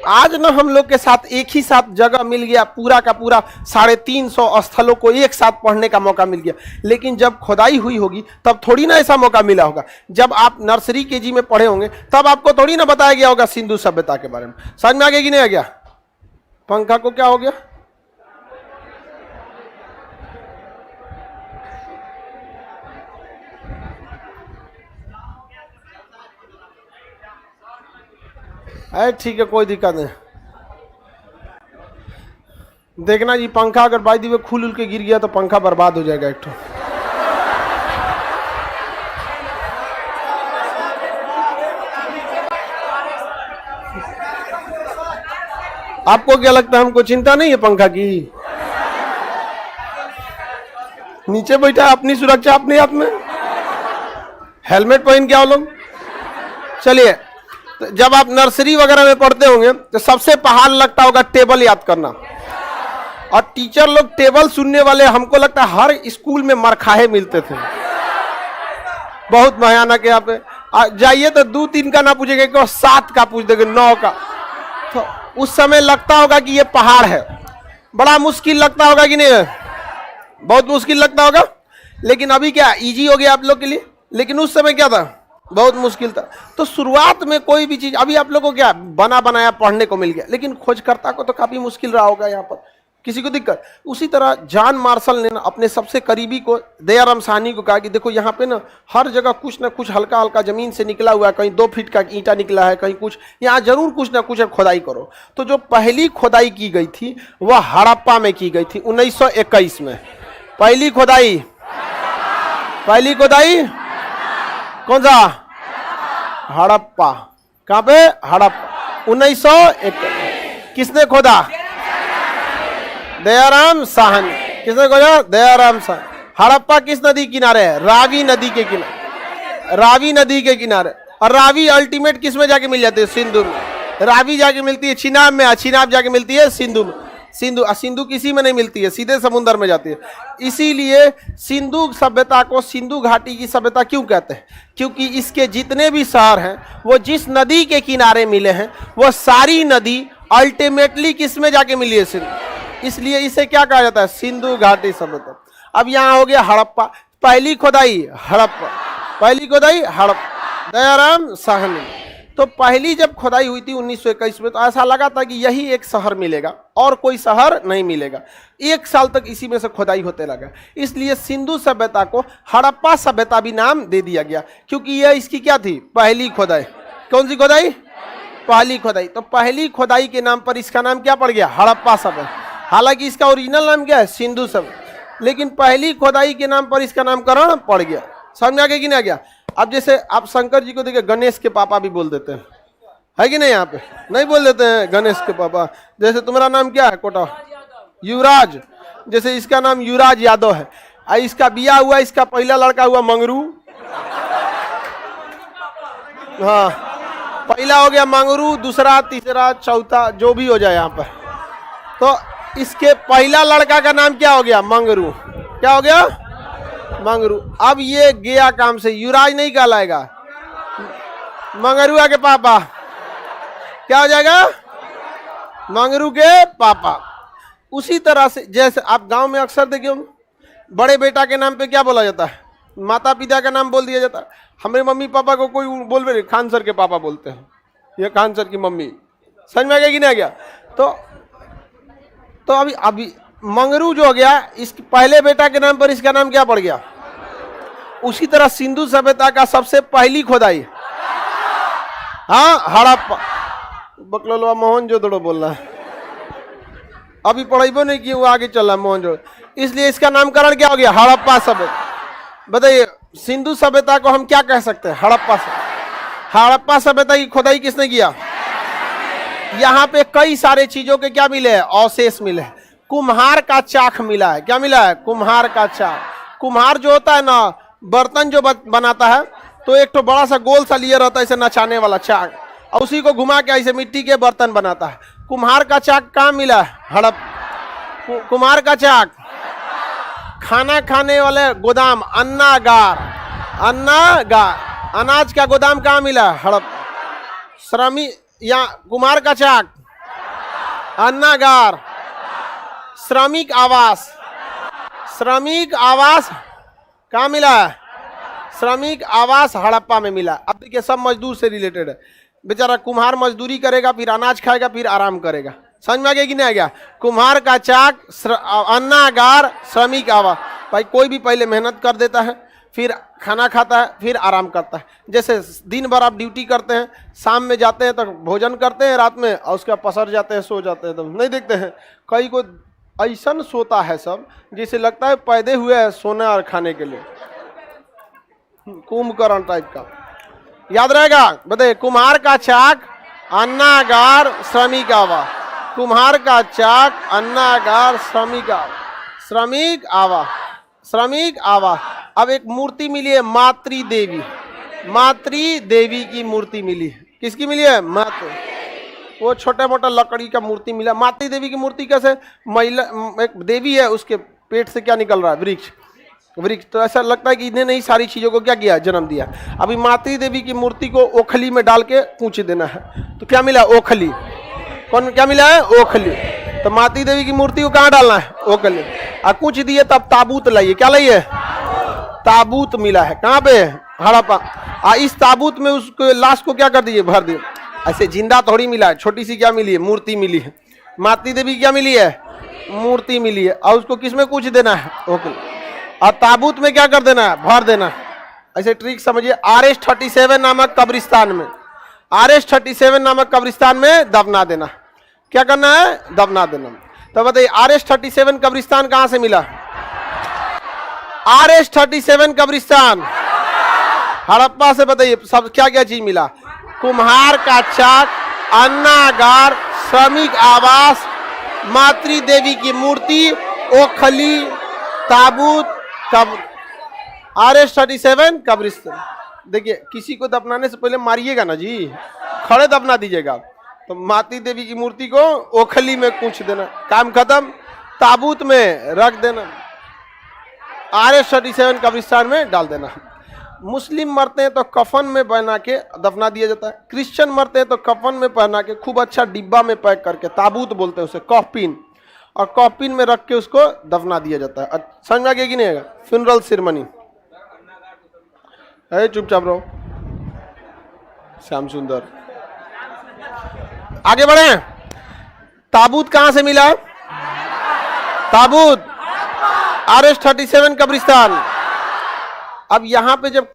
आज ना हम लोग के साथ एक ही साथ जगह मिल गया, पूरा का पूरा 350 स्थलों को एक साथ पढ़ने का मौका मिल गया। लेकिन जब खुदाई हुई होगी तब थोड़ी ना ऐसा मौका मिला होगा। जब आप नर्सरी केजी में पढ़े होंगे तब आपको थोड़ी ना बताया गया होगा सिंधु सभ्यता के बारे में। समझ में आ गया कि नहीं आ गया। पंखा को क्या हो गया, अरे ठीक है कोई दिक्कत नहीं। देखना जी पंखा अगर बाई दी खुल उल के गिर गया तो पंखा बर्बाद हो जाएगा एक तो। आपको क्या लगता है हमको चिंता नहीं है पंखा की। नीचे बैठा अपनी सुरक्षा अपने हाथ में, हेलमेट पहन के आओ लोग। चलिए तो जब आप नर्सरी वगैरह में पढ़ते होंगे तो सबसे पहाड़ लगता होगा टेबल याद करना। और टीचर लोग टेबल सुनने वाले हमको लगता है हर स्कूल में मरखाहे मिलते थे, बहुत भयानक। यहाँ पे जाइए तो 2-3 का ना पूछेंगे कि 7 का पूछ देंगे, 9 का। तो उस समय लगता होगा कि ये पहाड़ है, बड़ा मुश्किल लगता होगा कि नहीं, बहुत मुश्किल लगता होगा। लेकिन अभी क्या इजी हो गया आप लोग के लिए, लेकिन उस समय क्या था, बहुत मुश्किल था। तो शुरुआत में कोई भी चीज, अभी आप लोगों को क्या बना बनाया पढ़ने को मिल गया, लेकिन खोजकर्ता को तो काफी मुश्किल रहा होगा यहाँ पर, किसी को दिक्कत। उसी तरह जॉन मार्शल ने अपने सबसे करीबी को दयाराम साहनी को कहा कि देखो यहाँ पे ना हर जगह कुछ ना कुछ हल्का हल्का जमीन से निकला हुआ है, कहीं 2 फीट का ईंटा निकला है, कहीं कुछ, यहाँ जरूर कुछ ना कुछ खोदाई करो। तो जो पहली खोदाई की गई थी वह हड़प्पा में की गई थी 1921 में। पहली खोदाई कौन सा, हड़प्पा। कहां पे, हड़प्पा। 1901 किसने खोदा, दयाराम साहनी। किसने खोदा, दयाराम साहनी। हड़प्पा किस नदी किनारे है, रावी नदी के किनारे, रावी नदी के किनारे। और रावी अल्टीमेट किस में जाके मिल जाती है, सिंधु में। रावी जाके मिलती है चिनाब में, चिनाब जाके मिलती है सिंधु में। सिंधु किसी में नहीं मिलती है, सीधे समुद्र में जाती है। इसीलिए सिंधु सभ्यता को सिंधु घाटी की सभ्यता क्यों कहते हैं, क्योंकि इसके जितने भी शहर हैं वो जिस नदी के किनारे मिले हैं वो सारी नदी अल्टीमेटली किस में जाके मिली है, सिंधु। इसलिए इसे क्या कहा जाता है, सिंधु घाटी सभ्यता। अब यहाँ हो गया हड़प्पा, पहली खोदाई हड़प्पा, पहली खोदाई हड़प्पा, दयाराम साहनी। तो पहली जब खुदाई हुई थी 1921 में तो ऐसा लगा था कि यही एक शहर मिलेगा और कोई शहर नहीं मिलेगा। 1 साल तक इसी में से खुदाई होते लगा, इसलिए सिंधु सभ्यता को हड़प्पा सभ्यता भी नाम दे दिया गया, क्योंकि यह इसकी क्या थी, पहली खुदाई। कौन सी खुदाई, पहली खुदाई। तो पहली खुदाई के नाम पर इसका नाम क्या पड़ गया, हड़प्पा सभ्यता। हालांकि इसका ओरिजिनल नाम क्या है, सिंधु सभ्यता, लेकिन पहली खुदाई के नाम पर इसका नामकरण पड़ गया। समझ आ गया कि नहीं आ गया। अब जैसे आप शंकर जी को देखिए गणेश के पापा भी बोल देते हैं, है कि नहीं, यहाँ पे नहीं बोल देते हैं गणेश के पापा। जैसे तुम्हारा नाम क्या है, कोटा युवराज, जैसे इसका नाम युवराज यादव है, इसका बिया हुआ, इसका पहला लड़का हुआ मंगरू, हाँ पहला हो गया मंगरू, दूसरा तीसरा चौथा जो भी हो जाए यहाँ पर। तो इसके पहला लड़का का नाम क्या हो गया, मंगरू। क्या हो गया, मंगरू। अब ये गया काम से, युवराज नहीं कहलाएगा, मंगरुआ के पापा क्या हो जाएगा, मंगरू के पापा। उसी तरह से जैसे आप गांव में अक्सर देखिए बड़े बेटा के नाम पे क्या बोला जाता है, माता पिता का नाम बोल दिया जाता है। हमारे मम्मी पापा को कोई बोल रहे, खान सर के पापा बोलते हैं, ये खान सर की मम्मी। समझ में आ गया कि नहीं आ गया। तो अभी मंगरू जो हो गया, इस पहले बेटा के नाम पर इसका नाम क्या पड़ गया। उसी तरह सिंधु सभ्यता का सबसे पहली खोदाई, हाँ, हड़प्पा। बकलोलवा मोहनजोदड़ो बोल रहा है, अभी पढ़ेबो नहीं कि वो आगे चल रहा मोहनजोदड़ो, इसलिए इसका नामकरण क्या हो गया, हड़प्पा सभ्यता। बताइए सिंधु सभ्यता को हम क्या कह सकते हैं, हड़प्पा सभ्यता। हड़प्पा सभ्यता की खोदाई किसने किया। यहाँ पे कई सारे चीजों के क्या मिले हैं, अवशेष मिले हैं। कुम्हार का चाक मिला है, क्या मिला है, कुम्हार का चाक। कुम्हार जो होता है ना, बर्तन जो बनाता है, तो एक तो बड़ा सा गोल सा लिए रहता है ऐसे नचाने वाला चाक, और उसी को घुमा के ऐसे मिट्टी के बर्तन बनाता है। कुम्हार का चाक कहाँ मिला है, कुम्हार का चाक। खाना खाने वाले गोदाम, अन्नागार, अन्नागार, अनाज का गोदाम कहाँ मिला, हड़प। श्रमिक या कुम्हार का चाक, अन्नागार। श्रमिक आवास, श्रमिक आवास कहाँ मिला है, श्रमिक आवास हड़प्पा में मिला। अब देखिए सब मजदूर से रिलेटेड है। बेचारा कुम्हार मजदूरी करेगा, फिर अनाज खाएगा, फिर आराम करेगा। समझ में आ गया कि नहीं आ गया। कुम्हार का चाक, अन्नागार, श्रमिक आवास। भाई कोई भी पहले मेहनत कर देता है, फिर खाना खाता है, फिर आराम करता है। जैसे दिन भर आप ड्यूटी करते हैं, शाम में जाते हैं तो भोजन करते हैं रात में, और उसके बाद पसर जाते हैं, सो जाते हैं। तो नहीं देखते हैं कई को ऐसा सोता है सब, जिसे लगता है पैदे हुए है सोने और खाने के लिए, कुंभकर्ण टाइप का। याद रहेगा। बताइए कुम्हार का चाक, अन्नागार, श्रमिक आवास। कुम्हार का चाक, अन्नागार, श्रमिक आवास, श्रमिक आवास, श्रमिक आवास। अब एक मूर्ति मिली है, मातृ देवी, मातृ देवी की मूर्ति मिली है। किसकी मिली है, मातृ। वो छोटा मोटा लकड़ी का मूर्ति मिला। मातृ देवी की मूर्ति कैसे, महिला एक देवी है, उसके पेट से क्या निकल रहा है, वृक्ष, वृक्ष। तो ऐसा लगता है कि इन्हें नहीं सारी चीजों को क्या किया, जन्म दिया। अभी मातृ देवी की मूर्ति को ओखली में डाल के कूच देना है, तो क्या मिला, ओखली। कौन क्या मिला है, ओखली। तो मातृ देवी की मूर्ति को कहाँ डालना है, ओखली। और कूच दिए तब ताबूत लाइए, क्या लाइए, ताबूत मिला है। कहाँ पे, हड़प्पा। इस ताबूत में उसको लाश को क्या कर दिए, भर दिए। ऐसे जिंदा थोड़ी मिला है, छोटी सी क्या मिली है, मूर्ति मिली है। मातृ देवी क्या मिली है, मूर्ति मिली है। और उसको किसमें कूच देना है, ओखली। और ताबूत में क्या कर देना है, भर देना। ऐसे ट्रिक समझिए। RH-37 नामक कब्रिस्तान में, RH-37 नामक कब्रिस्तान में दफना देना। क्या करना है, दफना देना। तो बताइए RH-37 कब्रिस्तान कहां से मिला, RH-37 कब्रिस्तान हड़प्पा से। बताइए सब क्या क्या चीज मिला, कुम्हार का चाक, अन्नागार, श्रमिक आवास, मातृ देवी की मूर्ति, ओखली, ताबूत, RH-37 कब्रिस्तान। देखिए किसी को दफनाने से पहले मारिएगा ना जी, खड़े दफना दीजिएगा। तो मातृ देवी की मूर्ति को ओखली में कूच देना, काम खत्म। ताबूत में रख देना, RH-37 कब्रिस्तान में डाल देना। मुस्लिम मरते हैं तो कफन में बना के दफना दिया जाता है। क्रिश्चियन मरते हैं तो कफन में पहना के खूब अच्छा डिब्बा में पैक करके, ताबूत बोलते हैं उसे, कॉफिन, और कॉफिन में रख के उसको दफना दिया जाता है। समझ में आ गया कि नहीं आएगा, फ्यूनरल सेरेमनी है। चुपचाप रहो, श्याम सुंदर। आगे बढ़े। ताबूत कहां से मिला, ताबूत RH-37 कब्रिस्तान। अब यहां पे जब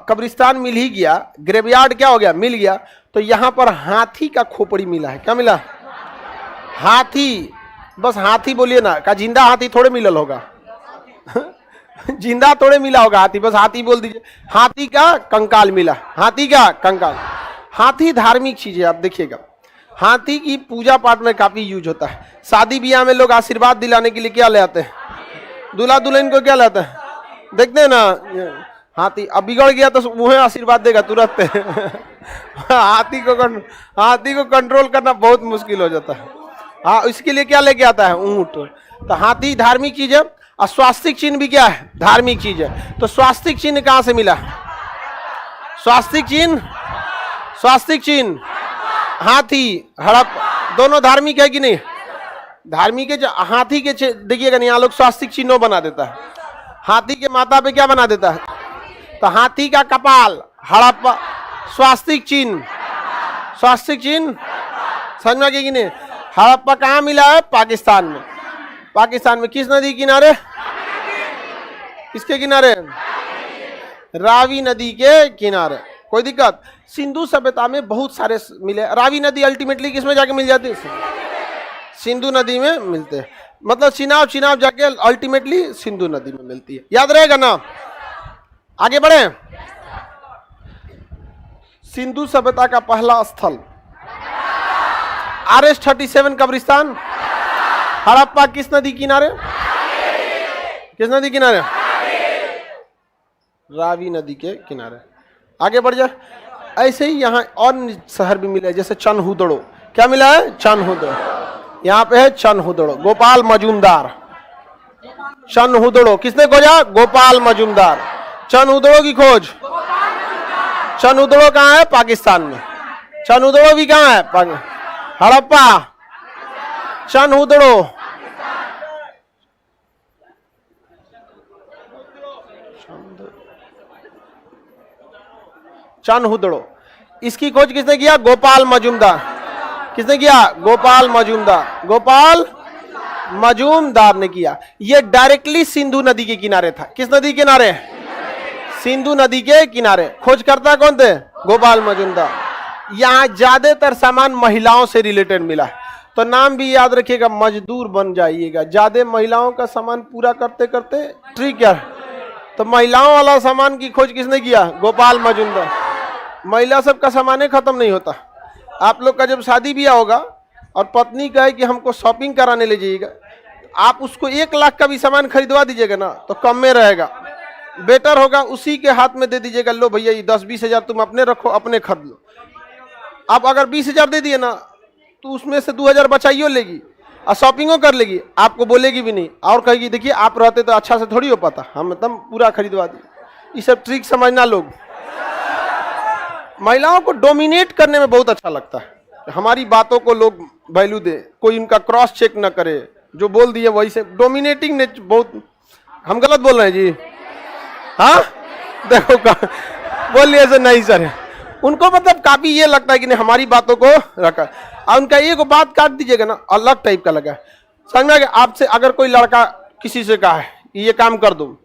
कब्रिस्तान मिल ही गया, ग्रेवयार्ड क्या हो गया, मिल गया, तो यहां पर हाथी का खोपड़ी मिला है। क्या मिला, हाथी। बस हाथी बोलिए ना, का जिंदा हाथी थोड़े मिलल होगा जिंदा थोड़े मिला होगा हाथी, बस हाथी बोल दीजिए। हाथी का कंकाल मिला, हाथी का कंकाल। हाथी धार्मिक चीज है, आप देखिएगा। हाथी की पूजा पाठ में काफी यूज होता है। शादी ब्याह में लोग आशीर्वाद दिलाने के लिए क्या ले आते हैं, दूल्हा दुल्हन को क्या लाते हैं, देखते हैं ना, हाथी। अब बिगड़ गया तो मुँह आशीर्वाद देगा तुरंत हाथी को कंट्रोल करना बहुत मुश्किल हो जाता है। हाँ, इसके लिए क्या लेके आता है, ऊंट। तो हाथी धार्मिक चीज है। और स्वास्तिक चिन्ह भी क्या है, धार्मिक चीज है। तो स्वास्तिक चिन्ह कहां से मिला, स्वास्तिक चिन्ह, स्वास्तिक चिन्ह हाथी, हड़प्पा, दोनों धार्मिक है कि नहीं, धार्मिक है। हाथी के देखिएगा नहीं, यहाँ लोग स्वास्तिक चिन्ह बना देता है। हाथी के माथा पे क्या बना देता है, तो हाथी का कपाल, हड़प्पा, स्वास्तिक चिन्ह, स्वास्तिक चिन्ह। समझ में आ गया कि नहीं। हड़प्पा कहाँ मिला है, पाकिस्तान में। पाकिस्तान में किस नदी किनारे? किसके किनारे? रावी नदी के किनारे। कोई दिक्कत? सिंधु सभ्यता में बहुत सारे मिले। रावी नदी अल्टीमेटली किसमें जाके मिल जाती है? सिंधु नदी में मिलते हैं। मतलब चिनाब जाके अल्टीमेटली सिंधु नदी में मिलती है। याद रहेगा ना? आगे बढ़े। सिंधु सभ्यता का पहला स्थल RS-37 कब्रिस्तान। हड़प्पा किस नदी किनारे? किस नदी किनारे? रावी नदी के किनारे। आगे बढ़ जाए। ऐसे ही यहाँ और शहर भी मिले, जैसे चनहुदड़ो। क्या मिला है? चनहुदड़ो। यहाँ पे है चनहुदड़ो, गोपाल मजूमदार। चनहुदड़ो किसने खोजा? गोपाल मजूमदार। चनहुदड़ो की खोज। चनहुदड़ो कहाँ है? पाकिस्तान में। चनहुदड़ो भी कहाँ है? हड़प्पा, चनहुदड़ो। चनहुदड़ो, इसकी खोज किसने किया? गोपाल मजूमदार। किसने किया? गोपाल मजूमदार। गोपाल मजूमदार ने किया। यह डायरेक्टली सिंधु नदी के किनारे था। किस नदी के किनारे? सिंधु नदी के किनारे। खोज करता कौन थे? गोपाल मजूमदार। यहाँ ज्यादातर सामान महिलाओं से रिलेटेड मिला है, तो नाम भी याद रखिएगा, मजदूर बन जाइएगा। ज्यादा महिलाओं का सामान पूरा करते करते ट्रिक क्या है, तो महिलाओं वाला सामान की खोज किसने किया? गोपाल मजूमदार। महिला सब का सामान खत्म नहीं होता। आप लोग का जब शादी ब्याह होगा और पत्नी कहे कि हमको शॉपिंग कराने ले जाइएगा, आप उसको 1 लाख का भी सामान खरीदवा दीजिएगा ना, तो कम में रहेगा। बेटर होगा उसी के हाथ में दे दीजिएगा, लो भैया ये 10-20 हजार तुम अपने रखो, अपने खरीद लो। आप अगर 20 हजार दे दिए ना, तो उसमें से 2 हजार बचाइयो लेगी और शॉपिंगों कर लेगी, आपको बोलेगी भी नहीं और कहेगी देखिए आप रहते तो अच्छा से थोड़ी हो पाता, हम एकदम पूरा खरीदवा दिए। ये सब ट्रिक समझना लोग। महिलाओं को डोमिनेट करने में बहुत अच्छा लगता है, हमारी बातों को लोग वैल्यू दे, कोई उनका क्रॉस चेक ना करे, जो बोल दिए वही से। डोमिनेटिंग ने बहुत, हम गलत बोल रहे हैं जी? हाँ देखो बोलिए ऐसे नहीं सर, उनको मतलब काफी ये लगता है कि नहीं हमारी बातों को रखा, और उनका एक बात काट दीजिएगा ना अलग टाइप का लगा। समझ में? आपसे अगर कोई लड़का किसी से कहा है ये काम कर दो,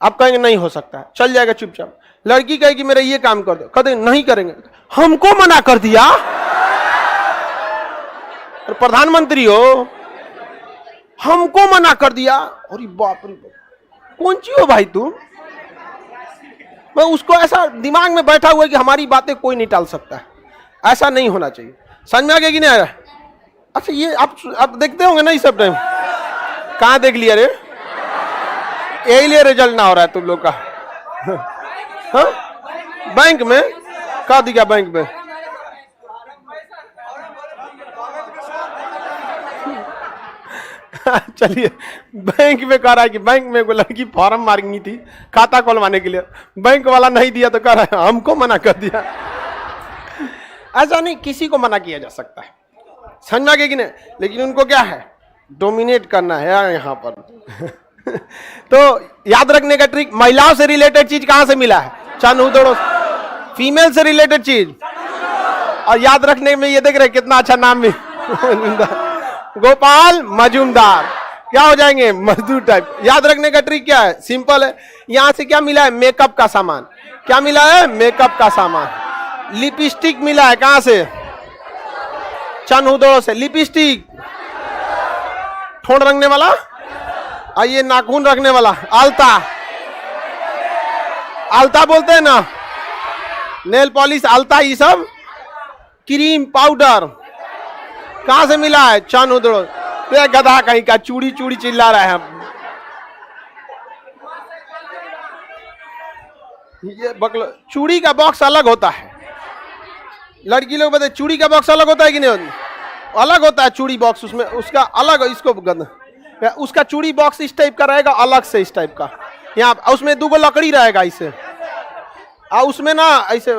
आप कहेंगे नहीं हो सकता, चल जाएगा चुपचाप। लड़की कहेगी मेरा ये काम कर दो, कहते नहीं करेंगे, हमको मना कर दिया। प्रधानमंत्री हो, हमको मना कर दिया, अरे बाप रे कौन ची हो भाई तुम? मैं उसको ऐसा दिमाग में बैठा हुआ है कि हमारी बातें कोई नहीं टाल सकता है, ऐसा नहीं होना चाहिए। समझ में आ गया कि नहीं आ रहा? अच्छा ये आप देखते होंगे ना ये सब टाइम, कहाँ देख लिया रे? यही लिए रिजल्ट ना हो रहा है तुम लोग का। हाँ? बैंक में कहा दिया? बैंक में चलिए, बैंक में कह रहा है कि बैंक में कोई लड़की फॉर्म मांगी थी खाता खोलवाने के लिए, बैंक वाला नहीं दिया तो कह रहा है हमको मना कर दिया। ऐसा नहीं, किसी को मना किया जा सकता है, समझ में आ गया कि नहीं? लेकिन उनको क्या है? डोमिनेट करना है यहाँ पर। तो याद रखने का ट्रिक, महिलाओं से रिलेटेड चीज कहां से मिला है? चनहुदड़ो। फीमेल से रिलेटेड चीज, और याद रखने में ये देख रहे कितना अच्छा नाम भी। गोपाल मजूमदार, क्या हो जाएंगे? मजदूर टाइप। याद रखने का ट्रिक क्या है? सिंपल है। यहां से क्या मिला है? मेकअप का सामान। क्या मिला है? मेकअप का सामान। लिपस्टिक मिला है, कहां से? चनहुदड़ो से। लिपस्टिक, ठोड़ रंगने वाला, और ये नाखून रखने वाला आलता, आलता बोलते हैं ना, नेल पॉलिश, आलता, ये सब क्रीम पाउडर कहां से मिला है? चनहुदड़ो। तो गधा कहीं का, चूड़ी चूड़ी चिल्ला रहा है। ये बकलो, चूड़ी का बॉक्स अलग होता है। लड़की लोग बताए चूड़ी का बॉक्स अलग होता है कि नहीं? अलग होता है चूड़ी बॉक्स, उसमें उसका अलग, इसको उसका चूड़ी बॉक्स इस टाइप का रहेगा, अलग से इस टाइप का, यहाँ उसमें 2 लकड़ी रहेगा इसे, और उसमें ना ऐसे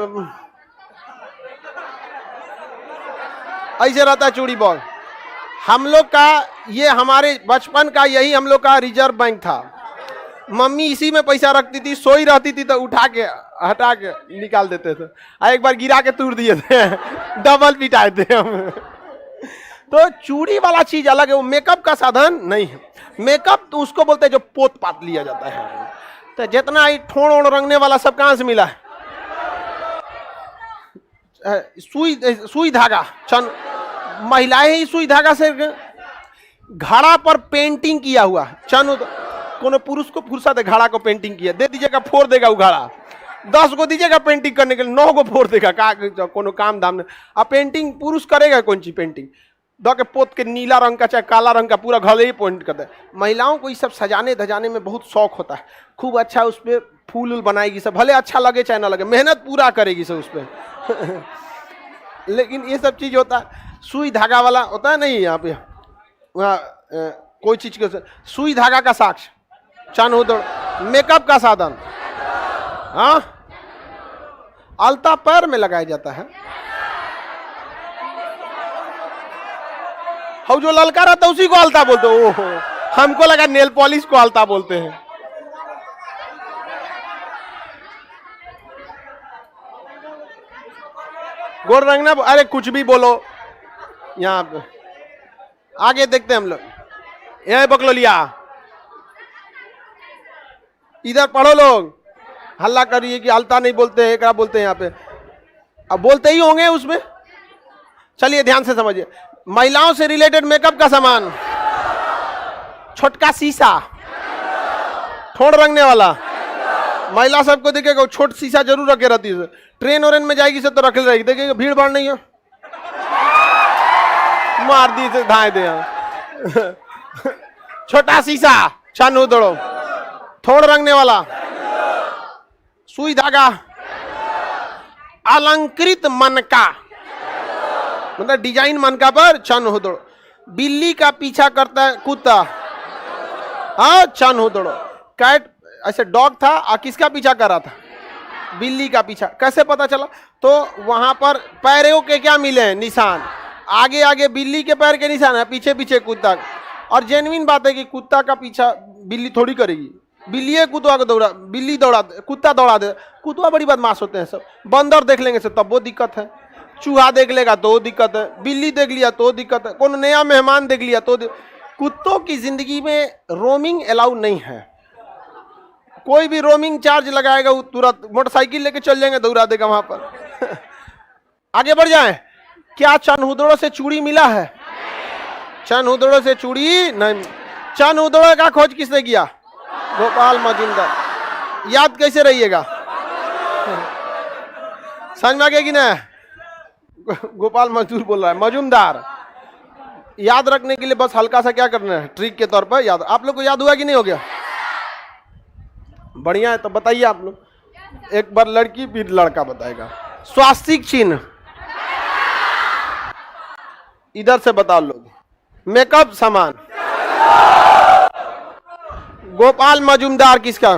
ऐसे रहता है चूड़ी बॉक्स। हम लोग का ये, हमारे बचपन का यही हम लोग का रिजर्व बैंक था। मम्मी इसी में पैसा रखती थी, सोई रहती थी तो उठा के हटा के निकाल देते थे, एक बार गिरा के तोड़ दिए थे। डबल पिटाए थे हम। तो चूड़ी वाला चीज अलग है, वो मेकअप का साधन नहीं है। मेकअप तो उसको बोलते हैं जो पोत पात लिया जाता है। तो जितना ही ठोड़ ओड़ रंगने वाला सब कहां से मिला है? सुई धागा, चन महिलाएं ही सुई धागा से घड़ा पर पेंटिंग किया हुआ चन, कोनो पुरुष को फुर्सत है घड़ा को पेंटिंग किया, दे दीजिएगा फोड़ देगा वो घड़ा, 10 को दीजिएगा पेंटिंग करने के लिए, 9 को फोड़ देगा, कोनो काम धाम नहीं। अब पेंटिंग पुरुष करेगा कौन सी पेंटिंग? दो के पोत के नीला रंग का चाहे काला रंग का पूरा घर ही पेंट कर दे। महिलाओं को ये सब सजाने धजाने में बहुत शौक होता है, खूब अच्छा उस पर फूल बनाएगी सब, भले अच्छा लगे चाहे ना लगे, मेहनत पूरा करेगी सब उस पर लेकिन ये सब चीज होता है, सुई धागा वाला होता है नहीं यहाँ पे, कोई चीज के सुई धागा का साक्ष्य, चन उदड़, मेकअप का साधन, हाँ, अलता पैर में लगाया जाता है। हम जो ललका रहता है उसी को अलता बोलते हैं। ओहो, हमको लगा नेल पॉलिश को अलता बोलते हैं। गोर रंगना, अरे कुछ भी बोलो। यहाँ पे आगे देखते हैं हम लोग, यह बकलोलिया, इधर पढ़ो लोग, हल्ला करिए कि अलता नहीं बोलते हैं, क्या बोलते हैं यहाँ पे, अब बोलते ही होंगे उसमें। चलिए ध्यान से समझिए, महिलाओं से रिलेटेड मेकअप का सामान, छोटका शीशा, ठोड़ रंगने वाला, महिला सबको देखेगा छोट शीशा जरूर रखे रहती है, ट्रेन और में जाएगी से तो रख रहेगी, देखेगा भीड़ भाड़ नहीं है, मार दी से धाए दे छोटा शीशा, छन उदड़ो, थोड़ रंगने वाला, सुई धागा, अलंकृत मनका, मतलब डिजाइन मनका पर छन उदड़ो, बिल्ली का पीछा करता है कुत्ता, हाँ छन उदड़ो, कैट ऐसे डॉग था और किसका पीछा कर रहा था? बिल्ली का पीछा। कैसे पता चला? तो वहां पर पैरों के क्या मिले हैं? निशान, आगे आगे बिल्ली के पैर के निशान है, पीछे पीछे कुत्ता। और जेन्युइन बात है कि कुत्ता का पीछा बिल्ली थोड़ी करेगी, बिल्ली कुत्ता को दौड़ा, बिल्ली दौड़ा दे, कुत्ता दौड़ा दे, कुत्ता बड़ी बदमाश होते हैं सब। बंदर देख लेंगे सब तब वो दिक्कत है, चूहा देख लेगा तो दिक्कत है, बिल्ली देख लिया तो दिक्कत है, कौन नया मेहमान देख लिया तो कुत्तों की जिंदगी में रोमिंग अलाउ नहीं है। कोई भी रोमिंग चार्ज लगाएगा वो तुरंत मोटरसाइकिल लेके चल जाएंगे, दौड़ा देगा वहां पर आगे बढ़ जाएं। क्या चन उदड़ों से चूड़ी मिला है? चन उदड़ों से चूड़ी नहीं। चन उदड़ों का खोज किसने किया? गोपाल मजूमदार। याद कैसे रहिएगा? समझ में आ गया कि ना? गोपाल मजदूर बोल रहा है, मजूमदार। याद रखने के लिए बस हल्का सा क्या करना है, ट्रिक के तौर पर याद। आप लोग को याद हुआ कि नहीं हो गया? बढ़िया है, तो बताइए आप लोग। एक बार लड़की फिर लड़का बताएगा। स्वास्तिक चिन्ह इधर से बताओ लोग। मेकअप सामान, गोपाल मजूमदार किसका?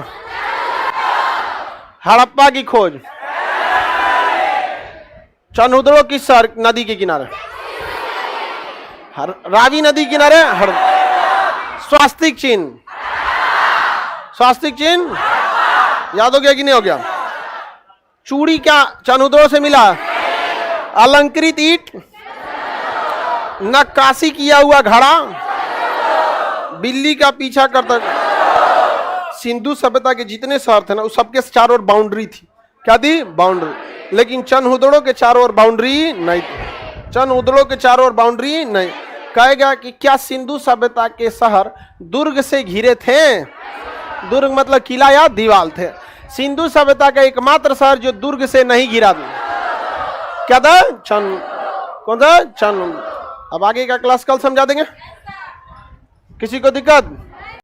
हड़प्पा की खोज। चनउदड़ो किस शहर, नदी के किनारे? रावी नदी किनारे। स्वास्तिक चिन्ह, स्वास्तिक चिन्ह याद हो गया कि नहीं हो गया? चूड़ी क्या चनउदड़ो से मिला? अलंकृत ईंट, नक्काशी किया हुआ घड़ा, बिल्ली का पीछा करता। सिंधु सभ्यता के जितने शहर थे ना, उस सबके चारों ओर बाउंड्री थी। क्या थी? बाउंड्री। लेकिन चनउदड़ो के चारों ओर बाउंड्री नहीं थी। चनउदड़ो के चारों ओर बाउंड्री नहीं। कहेगा कि क्या सिंधु सभ्यता के शहर दुर्ग से घिरे थे? दुर्ग मतलब किला या दीवार थे। सिंधु सभ्यता का एकमात्र शहर जो दुर्ग से नहीं घिरा था क्या था? चन। कौन था? चन। अब आगे का क्लास कल समझा देंगे। किसी को दिक्कत?